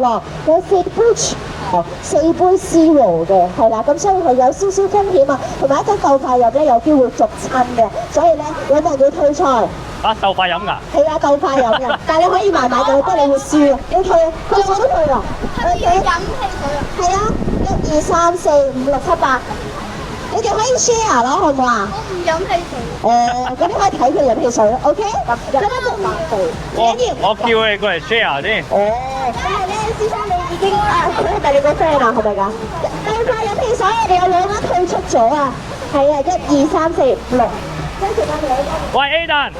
樂，有4杯4杯 zero 嘅，係啦，咁所以係有少少風險啊，同埋一陣鬥快飲咧有機會續親嘅，所以咧有冇人要退賽？啊，鬥快飲㗎？係啊，鬥快飲嘅，但係你可以慢慢嘅，不過你會輸啊，你退啊，佢哋我都退啊，飲汽水啊！係啊，1、2、3、4、5、6、7、8，你哋可以 share 咯，好唔好啊？我唔飲汽水。咁你可以睇佢飲汽水 ，OK？咁一個慢步，我叫你過嚟 share 先。因為咧，先生你已經佢係咪你個 friend 啊？係咪㗎？鬥快飲汽水，你有兩間退出咗啊！係啊，1、2、3、4、5、6，跟住我哋有間。喂，Aden，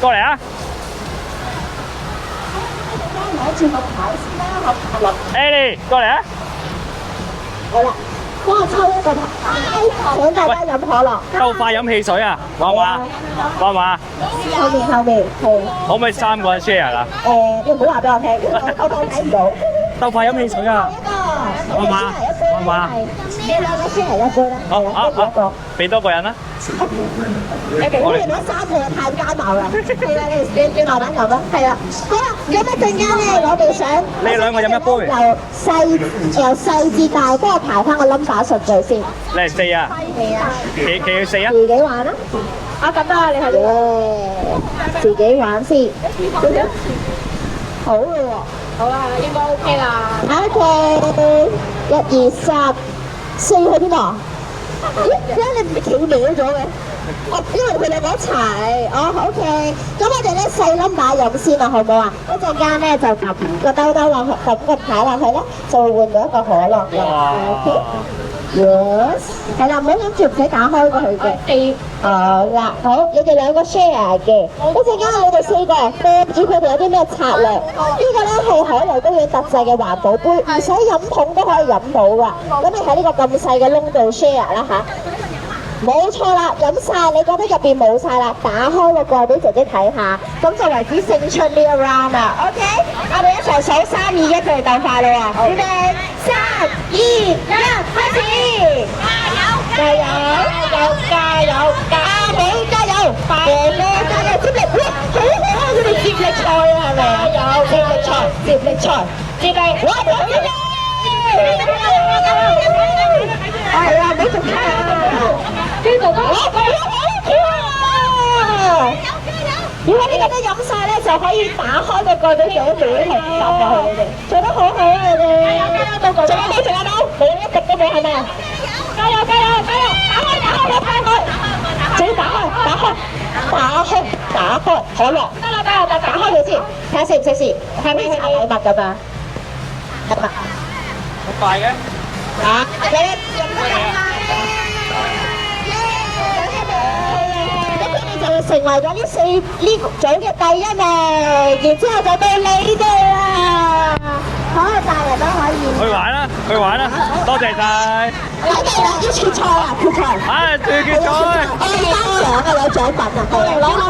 過嚟啊！攞住個牌先啦，合落。Ellie，過嚟啊！好啦，幫我抽一個牌，請大家飲可樂。鬥快飲汽水啊！話嘛？後面係。可唔可以3個人 share 啊？你唔好話俾我聽，我當睇唔到。鬥快飲汽水啊！話嘛？你兩個先嚟一杯啦。好，俾多個人啦。你攞3個太奸謀啦。係啊，你慢慢飲啦。係啊，好啦，咁一陣間咧，我哋想你兩個飲一杯。由細至大，幫我排翻個 number 順序先。你係4啊？係啊。企去4啊？自己玩啦。咁啊，你係自己玩先。好嘅喎。好啦，應該 OK 啦。OK，1、2、3、4去邊度？咦？點解你唔係企歪咗嘅？因為佢哋兩個一齊。OK。咁我哋咧細 number 飲先啦，好唔好啊？一陣間咧就撳個兜兜落去，撳個牌落去咧，就會換到一個可樂嘅。OK。Yes。係啦，唔好諗住唔使打開過去嘅。好啦，好，你哋兩個 share 嘅。一陣間你哋4個人孭住佢哋有啲咩策略？呢個咧係海螺公園特製嘅環保杯，唔使飲筒都可以飲到㗎。咁你喺呢個咁細嘅窿度 share 啦嚇。冇錯啦，飲晒，你覺得入邊冇晒啦，打開個蓋俾姐姐睇下，咁就為止勝出呢一 round 啦。OK， 我哋一齊數3、2、1，佢哋鬥快啦喎！預備，3、2、1，開始！加油！加油！阿美加油！哥哥加油！接力，哇，好好啊！佢哋接力賽啊，係咪啊？有接力賽，接力，哇！係啊，唔好做卡啊！呢度都如果呢個都飲晒咧，就可以打開個蓋俾佢哋去飲啊！佢哋做得好好啊！你哋仲有冇？冇一滴都冇係咪啊？加油！打開！自己打開可樂。得啦，打開佢先，睇下識唔識先，係咪拆禮物咁啊？禮物。好快嘅。你飲得啦！就成為咗呢組嘅第1名，然之後就到你哋啦。可能大人都可以。去玩啦！多謝晒。我哋要決賽啊！決賽。決賽。我哋頒獎啊，有獎品啊，攞啦！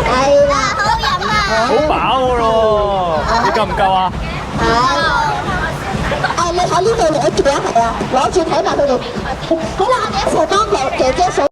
係啦，好飲啊！好飽㗎咯，你夠唔夠啊？你喺呢度攞住啊，係啊，攞住睇埋佢哋。好啦，我哋一齊幫姐姐數。